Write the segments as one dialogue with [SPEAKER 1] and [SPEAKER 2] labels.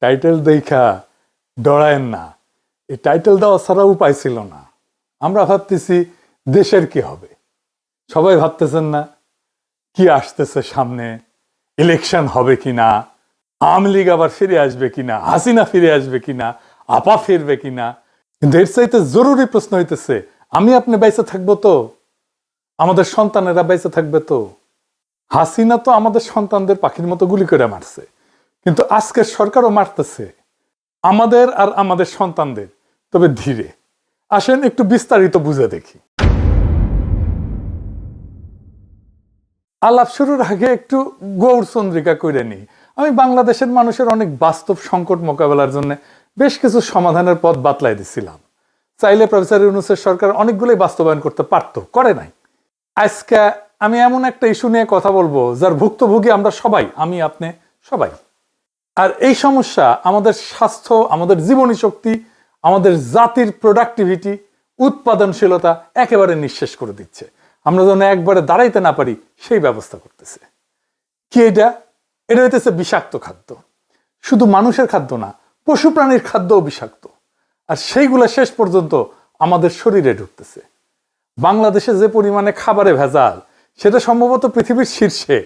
[SPEAKER 1] Title দেখা ডরায়েন না, এই টাইটেল দেওয়া ছাড়া উপায় ছিল না। আমরা ভাবতেছি দেশের কি হবে, সবাই ভাবতেছেন না কি আসতেছে সামনে, ইলেকশন হবে কিনা, আওয়ামী লীগ আবার ফিরে আসবে কিনা, হাসিনা ফিরে আসবে কিনা, আপা ফিরবে কিনা। কিন্তু এর চাইতে জরুরি প্রশ্ন হইতেছে, আমি আপনি বেঁচে থাকবো তো, আমাদের সন্তানেরা বেঁচে থাকবে তো? হাসিনা তো আমাদের সন্তানদের পাখির মতো গুলি করে মারছে, কিন্তু আজকের সরকারও মারতেছে আমাদের আর আমাদের সন্তানদের। তবে ধীরে আসেন একটু বিস্তারিত বুঝে দেখি। আলাপ শুরুর আগে একটু গৌরচন্দ্রিকা করে নিই। আমি বাংলাদেশের মানুষের অনেক বাস্তব সংকট মোকাবেলার জন্য বেশ কিছু সমাধানের পথ বাতলাই দিছিলাম। চাইলে প্রফেসর ইউনূসের সরকার অনেকগুলোই বাস্তবায়ন করতে পারত, করে নাই। আজকে আমি এমন একটা ইস্যু নিয়ে কথা বলবো যার ভুক্তভোগী আমরা সবাই, আমি আপনি সবাই। আর এই সমস্যা আমাদের স্বাস্থ্য, আমাদের জীবনী শক্তি, আমাদের জাতির প্রোডাক্টিভিটি, উৎপাদনশীলতা একেবারে নিঃশেষ করে দিচ্ছে। আমরা যেন একবারে দাঁড়াইতে না পারি সেই ব্যবস্থা করতেছে। কি এটা? এটা হইতেছে বিষাক্ত খাদ্য। শুধু মানুষের খাদ্য না, পশু প্রাণীর খাদ্যও বিষাক্ত। আর সেইগুলো শেষ পর্যন্ত আমাদের শরীরে ঢুকতেছে। বাংলাদেশে যে পরিমাণে খাবারে ভেজাল, সেটা সম্ভবত পৃথিবীর শীর্ষে।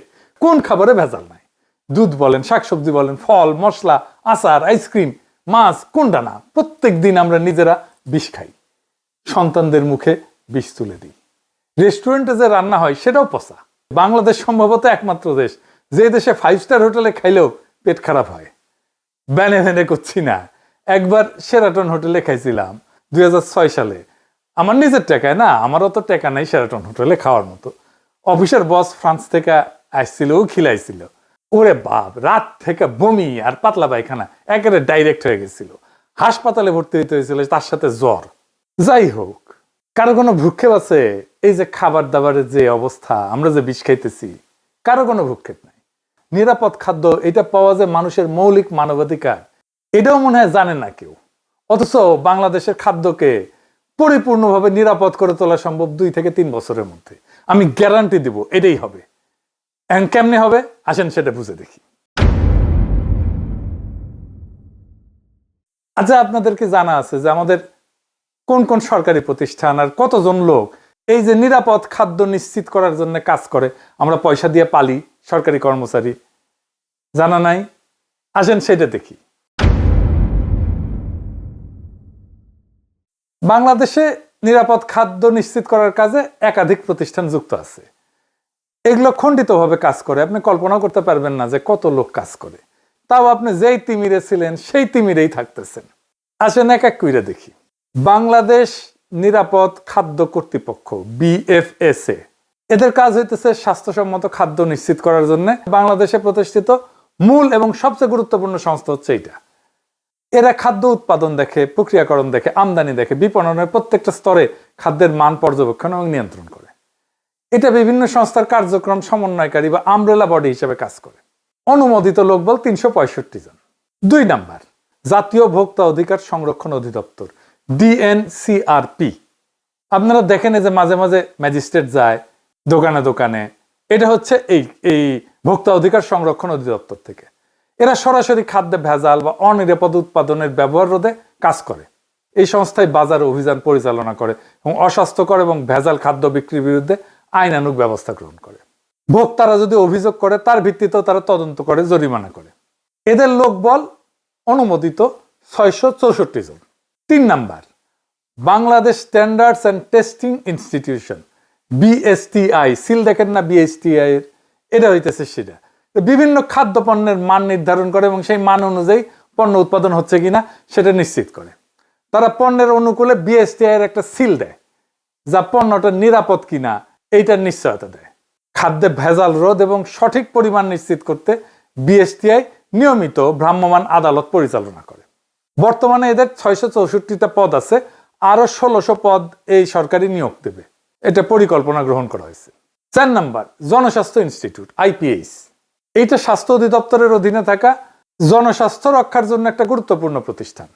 [SPEAKER 1] কোন খাবারে ভেজাল নাই? দুধ বলেন, শাকসবজি বলেন, ফল, মশলা, আচার, আইসক্রিম, মাছ, কোনটা না? প্রত্যেক দিন আমরা নিজেরা বিষ খাই, সন্তানদের মুখে বিষ তুলে দিই। রেস্টুরেন্টে যে রান্না হয় সেটাও পচা। বাংলাদেশ সম্ভবত একমাত্র দেশ যে দেশে 5 স্টার হোটেলে খাইলেও পেট খারাপ হয়। ব্যানে ভ্যানে করছি না। একবার শেরাটন হোটেলে খাইছিলাম 2006 সালে, আমার নিজের টাকায় না, আমারও তো টাকা নাই শেরাটন হোটেলে খাওয়ার মতো। অফিসের বস ফ্রান্স থেকে আসছিল, ও খিলাইছিল। ওরে বাপ, রাত থেকে বমি আর পাতলা পায়খানা একেবারে ডাইরেক্ট হয়ে গেছিল। হাসপাতালে ভর্তি হইতে হয়েছিল, তার সাথে জ্বর। যাই হোক, কারো কোনো ভ্রুক্ষেপ আছে? এই যে খাবার দাবারের যে অবস্থা, আমরা যে বিষ খাইতেছি, কারো কোনো ভ্রুক্ষেপ নাই। নিরাপদ খাদ্য, এটা পাওয়া যায় মানুষের মৌলিক মানবাধিকার, এটাও মনে হয় জানে না কেউ। অথচ বাংলাদেশের খাদ্যকে পরিপূর্ণভাবে নিরাপদ করে তোলা সম্ভব 2 থেকে 3 বছরের মধ্যে। আমি গ্যারান্টি দিব এটাই হবে। এখন কেমনে হবে আসেন সেটা বুঝে দেখি। আচ্ছা, আপনাদেরকে জানা আছে যে আমাদের কোন কোন সরকারি প্রতিষ্ঠান আর কতজন লোক এই যে নিরাপদ খাদ্য নিশ্চিত করার জন্য কাজ করে? আমরা পয়সা দিয়ে পালি সরকারি কর্মচারী, জানা নাই? আসেন সেটা দেখি। বাংলাদেশে নিরাপদ খাদ্য নিশ্চিত করার কাজে একাধিক প্রতিষ্ঠান যুক্ত আছে। এগুলো খণ্ডিতভাবে কাজ করে, আপনি কল্পনাও করতে পারবেন না যে কত লোক কাজ করে। তাও আপনি যেই তিমিরে ছিলেন সেই তিমিরেই থাকতেছেন। আসেন এক এক কইরা দেখি। বাংলাদেশ নিরাপদ খাদ্য কর্তৃপক্ষ, BFSA, এদের কাজ হইতেছে স্বাস্থ্যসম্মত খাদ্য নিশ্চিত করার জন্য বাংলাদেশে প্রতিষ্ঠিত মূল এবং সবচেয়ে গুরুত্বপূর্ণ সংস্থা হচ্ছে এটা। এরা খাদ্য উৎপাদন দেখে, প্রক্রিয়াকরণ দেখে, আমদানি দেখে, বিপণনের প্রত্যেকটা স্তরে খাদ্যের মান পর্যবেক্ষণ এবং নিয়ন্ত্রণ করে। এটা বিভিন্ন সংস্থার কার্যক্রম সমন্বয়কারী বা আমব্রেলা বডি হিসেবে কাজ করে। অনুমোদিত লোকবল 365 জন। 2 নাম্বার, জাতীয় ভোক্তা অধিকার সংরক্ষণ অধিদপ্তর, DNCRP। আপনারা দেখেন যে মাঝে মাঝে ম্যাজিস্ট্রেট যায় দোকানে দোকানে, এটা হচ্ছে এই ভোক্তা অধিকার সংরক্ষণ অধিদপ্তর থেকে। এরা সরাসরি খাদ্যে ভেজাল বা অনিরাপদ উৎপাদনের ব্যবহার রোধে কাজ করে। এই সংস্থায় বাজার অভিযান পরিচালনা করে এবং অস্বাস্থ্যকর এবং ভেজাল খাদ্য বিক্রির বিরুদ্ধে আইনানুগ ব্যবস্থা গ্রহণ করে। ভোক্তারা যদি অভিযোগ করে তার ভিত্তিতেও তারা তদন্ত করে, জরিমানা করে। এদের লোকবল অনুমোদিত 664 জন। 3 number, Bangladesh standards and testing institution, BSTI। Seal দেখেন না BSTI এর, এটা হইতেছে সেটা। বিভিন্ন খাদ্য পণ্যের মান নির্ধারণ করে এবং সেই মান অনুযায়ী পণ্য উৎপাদন হচ্ছে কিনা সেটা নিশ্চিত করে। তারা পণ্যের অনুকূলে BSTI এর একটা সিল দেয়, যা পণ্যটা নিরাপদ কিনা এইটার নিশ্চয়তা দেয়। খাদ্যে ভেজাল রোধ এবং সঠিক পরিমাণ নিশ্চিত করতে BSTI নিয়মিত ভ্রাম্যমাণ আদালত পরিচালনা করে। বর্তমানে এদের 664টা পদ আছে, আরো 1600 পদ এই সরকারি নিয়োগ দেবে, এটা পরিকল্পনা গ্রহণ করা হয়েছে। 4 নাম্বার, জনস্বাস্থ্য ইনস্টিটিউট, IPH। এইটা স্বাস্থ্য অধিদপ্তরের অধীনে থাকা জনস্বাস্থ্য রক্ষার জন্য একটা গুরুত্বপূর্ণ প্রতিষ্ঠান।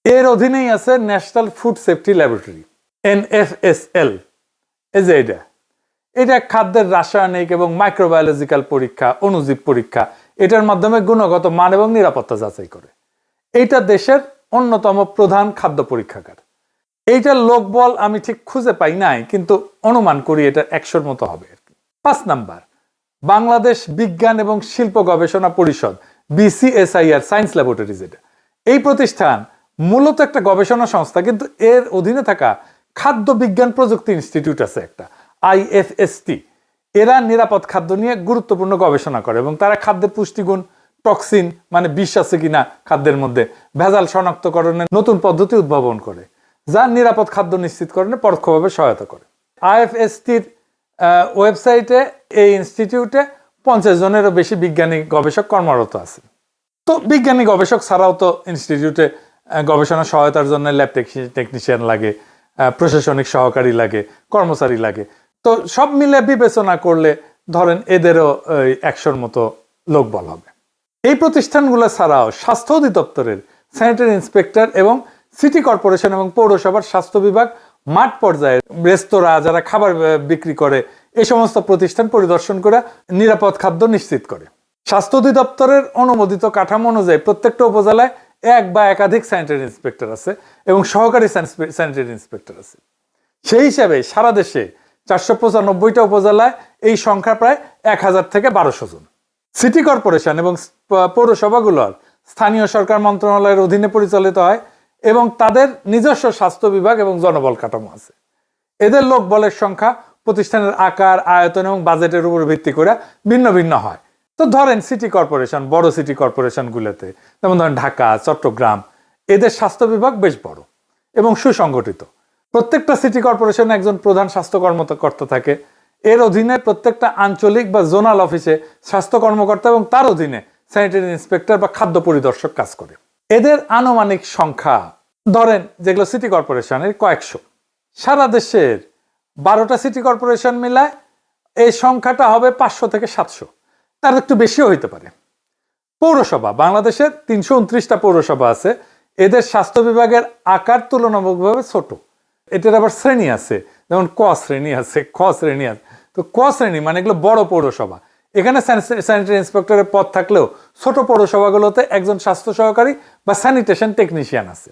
[SPEAKER 1] এর অধীনেই আছে national food safety laboratory, NFSL। এই যে এটা খাদ্যের রাসায়নিক এবং মাইক্রোবায়োলজিক্যাল পরীক্ষা, অণুজীব পরীক্ষা, এটার মাধ্যমে গুণগত মান এবং নিরাপত্তা যাচাই করে। এইটা দেশের অন্যতম প্রধান খাদ্য পরীক্ষাগার। এইটার লোকবল আমি ঠিক খুঁজে পাই নাই, কিন্তু অনুমান করি এটা 100-র মতো হবে আর কি। 5 নাম্বার, বাংলাদেশ বিজ্ঞান এবং শিল্প গবেষণা পরিষদ, BCSIR, সায়েন্স ল্যাবরেটরিজ। এই প্রতিষ্ঠান মূলত একটা গবেষণা সংস্থা, কিন্তু এর অধীনে থাকা খাদ্য বিজ্ঞান প্রযুক্তি ইনস্টিটিউট আছে একটা, IFST। এরা নিরাপদ খাদ্য নিয়ে গুরুত্বপূর্ণ গবেষণা করে এবং তারা খাদ্যের পুষ্টিগুণ, টক্সিন মানে বিষ আছে কিনা খাদ্যের মধ্যে, ভেজাল শনাক্তকরণের নতুন পদ্ধতি উদ্ভাবন করে, যা নিরাপদ খাদ্য নিশ্চিতকরণে পরোক্ষভাবে সহায়তা করে। IFSTর ওয়েবসাইটে এই ইনস্টিটিউটে 50 জনেরও বেশি বিজ্ঞানী গবেষক কর্মরত আছে। তো বিজ্ঞানী গবেষক ছাড়াও তো ইনস্টিটিউটে গবেষণা সহায়তার জন্য ল্যাব টেকনিশিয়ান লাগে, প্রশাসনিক সহকারী লাগে, কর্মচারী লাগে। তো সব মিলে বিবেচনা করলে ধরেন এদেরও 100-র মতো লোকবল হবে। এই প্রতিষ্ঠানগুলো ছাড়াও স্বাস্থ্য অধিদপ্তরের স্যানিটারি ইন্সপেক্টর এবং সিটি কর্পোরেশন এবং পৌরসভার স্বাস্থ্য বিভাগ মাঠ পর্যায়ে রেস্তোরাঁ যারা খাবার বিক্রি করে এই সমস্ত প্রতিষ্ঠান পরিদর্শন করে নিরাপদ খাদ্য নিশ্চিত করে। স্বাস্থ্য অধিদপ্তরের অনুমোদিত কাঠামো অনুযায়ী প্রত্যেকটা উপজেলায় এক বা একাধিক স্যানিটারি ইন্সপেক্টর আছে এবং সহকারী স্যানিটারি ইন্সপেক্টর আছে। সেই হিসাবে সারা দেশে 495টা উপজেলায় এই সংখ্যা প্রায় 1000 থেকে 1200 জন। সিটি কর্পোরেশন এবং পৌরসভাগুলোর স্থানীয় সরকার মন্ত্রণালয়ের অধীনে পরিচালিত হয় এবং তাদের নিজস্ব স্বাস্থ্য বিভাগ এবং জনবল কাঠামো আছে। এদের লোকবলের সংখ্যা প্রতিষ্ঠানের আকার, আয়তন এবং বাজেটের উপর ভিত্তি করে ভিন্ন ভিন্ন হয়। তো ধরেন সিটি কর্পোরেশন, বড় সিটি কর্পোরেশনগুলোতে যেমন ধরেন ঢাকা, চট্টগ্রাম, এদের স্বাস্থ্য বিভাগ বেশ বড় এবং সুসংগঠিত। প্রত্যেকটা সিটি কর্পোরেশনে একজন প্রধান স্বাস্থ্য কর্মকর্তা থাকে। এর অধীনে প্রত্যেকটা আঞ্চলিক বা জোনাল অফিসে স্বাস্থ্য কর্মকর্তা এবং তার অধীনে স্যানিটারি ইন্সপেক্টর বা খাদ্য পরিদর্শক কাজ করে। এদের আনুমানিক সংখ্যা ধরেন যেগুলো সিটি কর্পোরেশনের কয়েকশো। সারা দেশের 12টা সিটি কর্পোরেশন মিলায় এই সংখ্যাটা হবে 500 থেকে 700, তার একটু বেশিও হইতে পারে। পৌরসভা, বাংলাদেশের 329টা পৌরসভা আছে। এদের স্বাস্থ্য বিভাগের আকার তুলনামূলকভাবে ছোট। এটার আবার শ্রেণী আছে, যেমন ক শ্রেণী আছে, খ শ্রেণী আছে। তো ক শ্রেণী মানে এগুলো বড় পৌরসভা। এখানে স্যানিটারি ইন্সপেক্টরের পদ থাকলেও ছোট পৌরসভাগুলোতে একজন স্বাস্থ্য সহকারী বা স্যানিটেশন টেকনিশিয়ান আছে,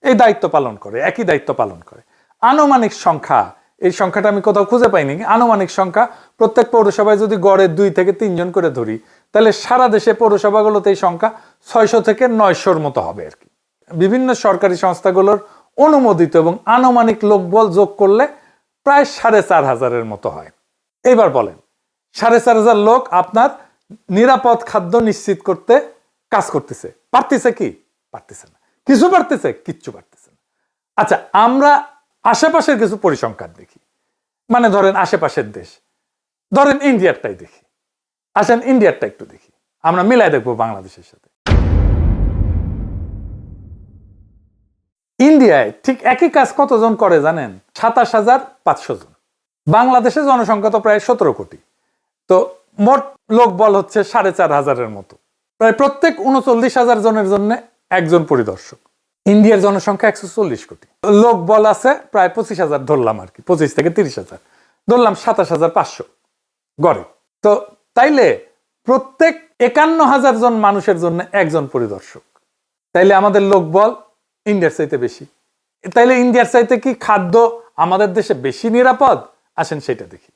[SPEAKER 1] এই দায়িত্ব পালন করে, একই দায়িত্ব পালন করে। আনুমানিক সংখ্যা, এই সংখ্যাটা আমি কোথাও খুঁজে পাইনি, আনুমানিক সংখ্যা প্রত্যেক পৌরসভায় যদি গড়ে 2 থেকে 3 জন করে ধরি, তাহলে সারা দেশে পৌরসভাগুলোতে এই সংখ্যা 600 থেকে 900-র মতো হবে আর কি। বিভিন্ন সরকারি সংস্থাগুলোর অনুমোদিত এবং আনুমানিক লোকবল যোগ করলে প্রায় 4500-এর মতো হয়। এবার বলেন 4500 লোক আপনার নিরাপদ খাদ্য নিশ্চিত করতে কাজ করতেছে, পারতেছে কি? পারতেছে না। কিছু পারতেছে? কিচ্ছু পারতেছে না। আচ্ছা, আমরা আশেপাশের কিছু পরিসংখ্যান দেখি, মানে ধরেন আশেপাশের দেশ, ধরেন ইন্ডিয়ারটাই দেখি। আসেন ইন্ডিয়ারটা একটু দেখি, আমরা মিলাই দেখবো বাংলাদেশের সাথে। ইন্ডিয়ায় ঠিক একই কাজ কতজন করে জানেন? 27500 জন। বাংলাদেশে জনসংখ্যা তো প্রায় 17 কোটি। তো মোট লোকবল হচ্ছে 4500-এর মতো। প্রায় প্রত্যেক 39,000 জনের জন্য একজন পরিদর্শক। ইন্ডিয়ার জনসংখ্যা 140 কোটি, লোকবল আছে প্রায় 25,000 ধরলাম আর কি, 25 থেকে 30,000 ধরলাম, 27,500 গড়ে। তো তাইলে প্রত্যেক 51,000 জন মানুষের জন্য একজন পরিদর্শক। তাইলে আমাদের লোকবল ইন্ডিয়ার চাইতে বেশি। তাইলে ইন্ডিয়ার চাইতে কি খাদ্য আমাদের দেশে বেশি নিরাপদ? আসেন সেটা দেখি।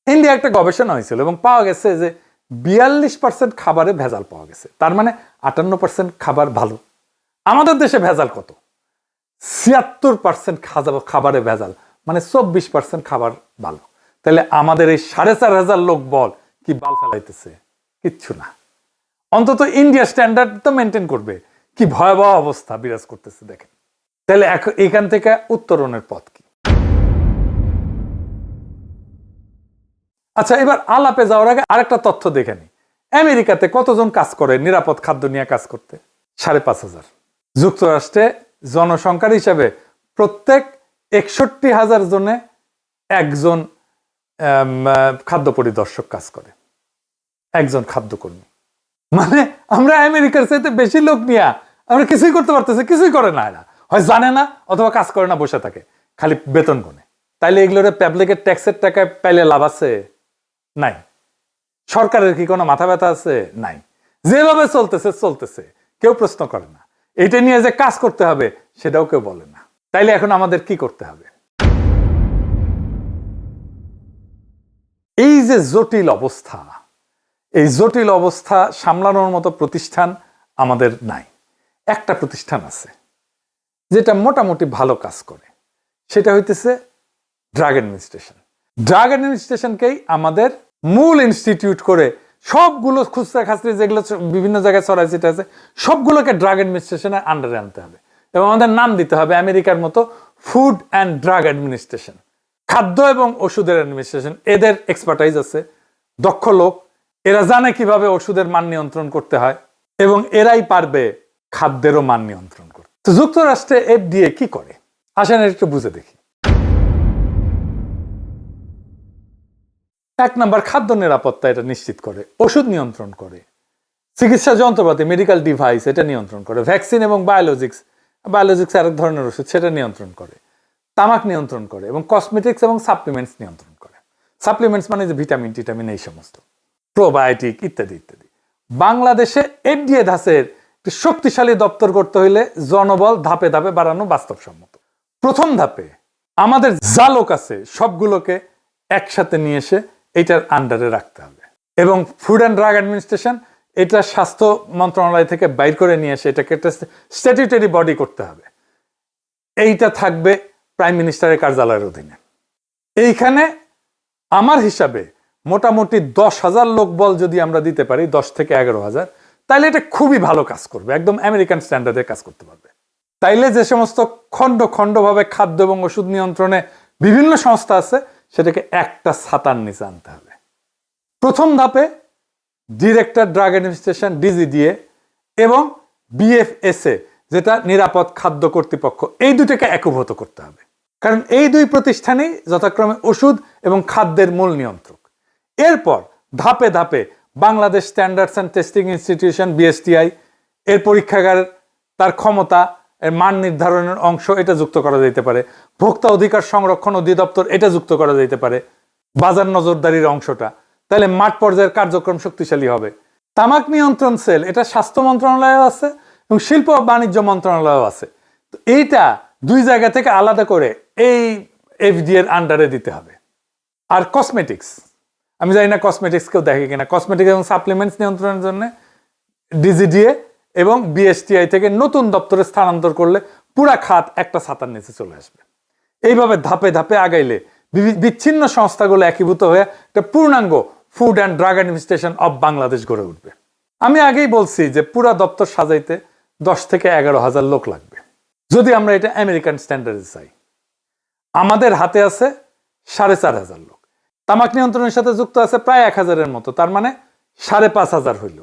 [SPEAKER 1] ইন্ডিয়া একটা গবেষণা হয়েছিল এবং পাওয়া গেছে যে 42% খাবারে ভেজাল পাওয়া গেছে। তার মানে 58% খাবার ভালো। আমাদের দেশে ভেজাল কত? 76% খাবারে ভেজাল, মানে 24% খাবার ভালো। তাহলে আমাদের এই 4500 লোক বল কি বাল ফেলাইতেছে? কিচ্ছু না। অন্তত ইন্ডিয়া স্ট্যান্ডার্ড তো মেনটেন করবে। কি ভয়াবহ অবস্থা বিরাজ করতেছে দেখেন। তাহলে এখান থেকে উত্তরণের পথ কি? আচ্ছা, এবার আলাপে যাওয়ার আগে আরেকটা তথ্য দেখে নি। আমেরিকাতে কতজন কাজ করে নিরাপদ খাদ্য নিয়ে কাজ করতে? 5,500। যুক্তরাষ্ট্রে জনসংখ্যার হিসাবে প্রত্যেক 61,000 জনে একজন খাদ্য পরিদর্শক কাজ করে, একজন খাদ্যকর্মী। মানে আমরা আমেরিকার চাইতে বেশি লোক নিয়ে আমরা কিছুই করতে পারতেছি, কিছুই করে না। এরা হয় জানে না অথবা কাজ করে না, বসে থাকে, খালি বেতন গুনে। তাইলে এগুলোর পাবলিকের ট্যাক্সের টাকায় পাইলে লাভ আছে? নাই। সরকারের কি কোনো মাথা ব্যথা আছে? নাই। যেভাবে চলতেছে, কেউ প্রশ্ন করে না। এটা নিয়ে যে কাজ করতে হবে সেটাও কেউ বলে না। তাইলে এখন আমাদের কি করতে হবে? এই যে জটিল অবস্থা, এই জটিল অবস্থা সামলানোর মতো প্রতিষ্ঠান আমাদের নাই। একটা প্রতিষ্ঠান আছে যেটা মোটামুটি ভালো কাজ করে, সেটা হইতেছে ড্রাগ অ্যাডমিনিস্ট্রেশন। ড্রাগ অ্যাডমিনিস্ট্রেশনকেই আমাদের মূল ইনস্টিটিউট করে সবগুলো খুচরা খাচরি যেগুলো বিভিন্ন জায়গায় ছড়াই ছিটা আছে সবগুলোকে ড্রাগ অ্যাডমিনিস্ট্রেশনের আন্ডারে আনতে হবে এবং আমাদের নাম দিতে হবে আমেরিকার মতো ফুড অ্যান্ড ড্রাগ অ্যাডমিনিস্ট্রেশন। খাদ্য এবং ওষুধের অ্যাডমিনিস্ট্রেশন, এদের এক্সপার্টাইজ আছে, দক্ষ লোক, এরা জানে কিভাবে ওষুধের মান নিয়ন্ত্রণ করতে হয় এবং এরাই পারবে খাদ্যেরও মান নিয়ন্ত্রণ করতে। তো যুক্তরাষ্ট্রে FDA কি করে আসেন একটু বুঝে দেখি। 1 নাম্বার, খাদ্য নিরাপত্তা এটা নিশ্চিত করে, ওষুধ নিয়ন্ত্রণ করে, চিকিৎসা যন্ত্রপাতি মেডিকেল ডিভাইস এটা নিয়ন্ত্রণ করে, ভ্যাকসিন এবং বায়োলজিক্স আরেক ধরনের ওষুধ সেটা নিয়ন্ত্রণ করে, তামাক নিয়ন্ত্রণ করে এবং কসমেটিক্স এবং সাপ্লিমেন্টস নিয়ন্ত্রণ করে। সাপ্লিমেন্টস মানে যে ভিটামিন টিটামিন এই সমস্ত, প্রোবায়োটিক ইত্যাদি ইত্যাদি। বাংলাদেশে FDA ধাঁচের একটি শক্তিশালী দপ্তর করতে হইলে জনবল ধাপে ধাপে বাড়ানো বাস্তবসম্মত। প্রথম ধাপে আমাদের যা লোক আছে সবগুলোকে একসাথে নিয়ে এসে এটার আন্ডারে রাখতে হবে এবং ফুড অ্যান্ড ড্রাগ অ্যাডমিনিস্ট্রেশন এটা স্বাস্থ্য মন্ত্রণালয় থেকে বাইর করে নিয়ে এসে এটাকে একটা স্ট্যাটিউটরি বডি করতে হবে। এইটা থাকবে প্রাইম মিনিস্টারের কার্যালয়ের অধীনে। এইখানে আমার হিসাবে মোটামুটি 10,000 লোক বল যদি আমরা দিতে পারি, 10 থেকে 11,000, তাইলে এটা খুবই ভালো কাজ করবে, একদম আমেরিকান স্ট্যান্ডার্ডে কাজ করতে পারবে। তাইলে যে সমস্ত খণ্ডভাবে খাদ্য এবং ওষুধ নিয়ন্ত্রণে বিভিন্ন সংস্থা আছে সেটাকে একটা ছাতার নিচে আনতে হবে। প্রথম ধাপে ডিরেক্টর ড্রাগ অ্যাডমিনিস্ট্রেশন DGDA এবং BFSA যেটা নিরাপদ খাদ্য কর্তৃপক্ষ, এই দুটোকে একীভূত করতে হবে, কারণ এই দুই প্রতিষ্ঠানই যথাক্রমে ওষুধ এবং খাদ্যের মূল নিয়ন্ত্রক। এরপর ধাপে ধাপে Bangladesh standards and testing institution BSTI এর পরীক্ষাগার, তার ক্ষমতা, এর মান নির্ধারণের অংশ এটা যুক্ত করা যেতে পারে, ভোক্তা অধিকার সংরক্ষণ অধিদপ্তর এটা যুক্ত করা যেতে পারে, বাজার নজরদারির অংশটা, তাহলে মাঠ পর্যায়ের কার্যক্রম শক্তিশালী হবে। তামাক নিয়ন্ত্রণ সেল এটা স্বাস্থ্য মন্ত্রণালয় আছে এবং শিল্প ও বাণিজ্য মন্ত্রণালয় আছে। তো এইটা দুই জায়গা থেকে আলাদা করে এই FDA এর আন্ডারে দিতে হবে। আর কসমেটিক্স, আমি জানি না কসমেটিক্স কেউ দেখে কিনা, কসমেটিক্স এবং সাপ্লিমেন্টস নিয়ন্ত্রণের জন্য DGDA এবং BSTI থেকে নতুন দপ্তরে স্থানান্তর করলে পুরা খাত একটা ছাতার নিচে চলে আসবে। এইভাবে ধাপে ধাপে আগাইলে বিচ্ছিন্ন সংস্থাগুলো একীভূত হয়ে একটা পূর্ণাঙ্গ food and drug administration of Bangladesh গড়ে উঠবে। আমি আগেই বলছি যে পুরা দপ্তর সাজাইতে 10 থেকে 11,000 লোক লাগবে যদি আমরা এটা আমেরিকান স্ট্যান্ডার্ডে চাই। আমাদের হাতে আছে 4,500 লোক, তামাক নিয়ন্ত্রণের সাথে যুক্ত আছে প্রায় 1,000-এর মতো, তার মানে 5,500 হইল।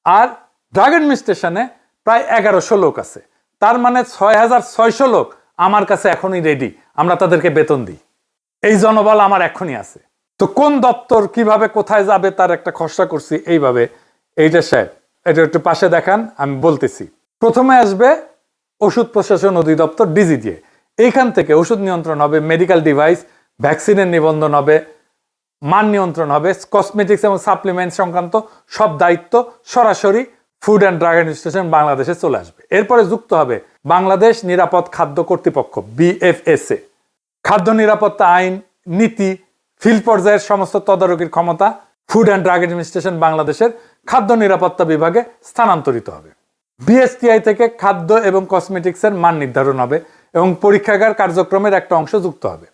[SPEAKER 1] আর ড্রাগ অ্যাডমিনিস্ট্রেশনে প্রায় 1,100 লোক আছে, তার মানে 6,600 লোক আমার কাছে এখনই রেডি, আমরা তাদেরকে বেতন দিই। এই জনবল আমার এখনই আছে। তো কোন দপ্তর কিভাবে কোথায় যাবে তার একটা খসড়া করছি এইভাবে। এইটা সাহেব এটা একটু পাশে দেখান, আমি বলতেছি। প্রথমে আসবে ওষুধ প্রশাসন অধিদপ্তর DGDA, এইখান থেকে ওষুধ নিয়ন্ত্রণ হবে, মেডিকেল ডিভাইস ভ্যাকসিনের নিবন্ধন হবে, মান নিয়ন্ত্রণ হবে, কসমেটিক্স এবং সাপ্লিমেন্ট সংক্রান্ত সব দায়িত্ব সরাসরি ফুড অ্যান্ড ড্রাগ অ্যাডমিনিস্ট্রেশন বাংলাদেশে চলে আসবে। এরপরে যুক্ত হবে বাংলাদেশ নিরাপদ খাদ্য কর্তৃপক্ষ BFSA, খাদ্য নিরাপত্তা আইন, নীতি, ফিল্ড পর্যায়ের সমস্ত তদারকির ক্ষমতা ফুড অ্যান্ড ড্রাগ অ্যাডমিনিস্ট্রেশন বাংলাদেশের খাদ্য নিরাপত্তা বিভাগে স্থানান্তরিত হবে। BSTI থেকে খাদ্য এবং কসমেটিক্সের মান নির্ধারণ হবে এবং পরীক্ষাগার কার্যক্রমের একটা অংশ যুক্ত হবে।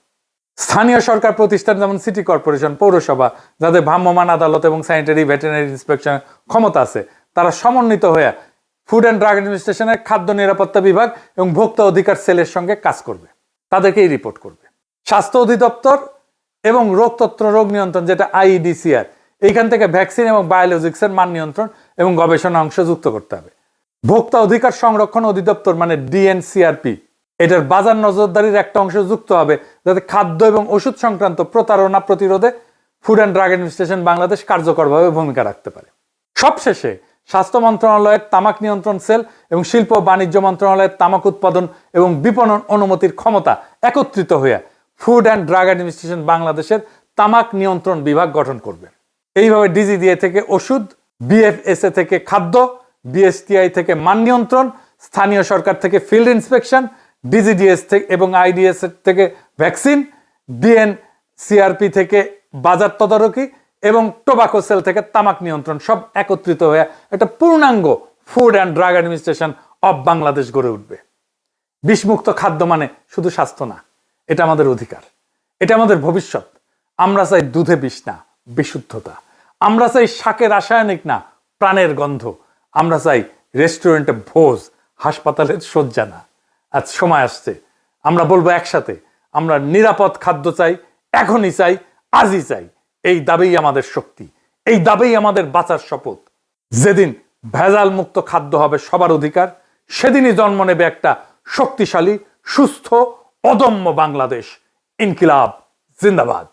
[SPEAKER 1] স্থানীয় সরকার প্রতিষ্ঠান যেমন সিটি কর্পোরেশন, পৌরসভা, যাদের ভ্রাম্যমাণ আদালত এবং স্যানিটারি ভেটেরিনারি ইন্সপেকশন ক্ষমতা আছে, তারা সমন্বিত হয়ে ফুড অ্যান্ড ড্রাগ অ্যাডমিনিস্ট্রেশনের খাদ্য নিরাপত্তা বিভাগ এবং ভোক্তা অধিকার সেলের সঙ্গে কাজ করবে, তাদেরকেই রিপোর্ট করবে। স্বাস্থ্য অধিদপ্তর এবং রোগ নিয়ন্ত্রণ যেটা IEDCR, এইখান থেকে ভ্যাকসিন এবং বায়োলজিক্সের মান নিয়ন্ত্রণ এবং গবেষণা অংশ যুক্ত করতে হবে। ভোক্তা অধিকার সংরক্ষণ অধিদপ্তর মানে DNCRP, এটার বাজার নজরদারির একটা অংশ যুক্ত হবে যাতে খাদ্য এবং ওষুধ সংক্রান্ত প্রতারণা প্রতিরোধে food and drug administration Bangladesh কার্যকরভাবে ভূমিকা রাখতে পারে। সবশেষে স্বাস্থ্য মন্ত্রণালয়ের তামাক নিয়ন্ত্রণ সেল এবং শিল্প ও বাণিজ্য মন্ত্রণালয়ের তামাক উৎপাদন এবং বিপণন অনুমতির ক্ষমতা একত্রিত হয়ে ফুড অ্যান্ড ড্রাগ অ্যাডমিনিস্ট্রেশন বাংলাদেশের তামাক নিয়ন্ত্রণ বিভাগ গঠন করবে। এইভাবে ডিজিডিএ থেকে ওষুধ, বিএফএসএ থেকে খাদ্য, বিএসটিআই থেকে মান নিয়ন্ত্রণ, স্থানীয় সরকার থেকে ফিল্ড ইন্সপেকশন, ডিজিডিএস থেকে এবং আইডিএস থেকে ভ্যাকসিন, ডিএনসিআরপি থেকে বাজার তদারকি এবং টোবাকো সেল থেকে তামাক নিয়ন্ত্রণ সব একত্রিত হয়ে একটা পূর্ণাঙ্গ food and drug administration of Bangladesh গড়ে উঠবে। বিষমুক্ত খাদ্য মানে শুধু স্বাস্থ্য না, এটা আমাদের অধিকার, এটা আমাদের ভবিষ্যৎ। আমরা চাই দুধে বিষ না, বিশুদ্ধতা। আমরা চাই শাকে রাসায়নিক না, প্রাণের গন্ধ। আমরা চাই রেস্টুরেন্টে ভোজ, হাসপাতালের শয্যা না। আজ সময় আসছে আমরা বলবো একসাথে, আমরা নিরাপদ খাদ্য চাই, এখনই চাই, আজই চাই। এই দাবিই আমাদের শক্তি, এই দাবিই আমাদের বাঁচার শপথ। যেদিন ভেজাল মুক্ত খাদ্য হবে সবার অধিকার, সেদিনই জন্ম নেবে একটা শক্তিশালী, সুস্থ, অদম্য বাংলাদেশ। ইনকিলাব জিন্দাবাদ।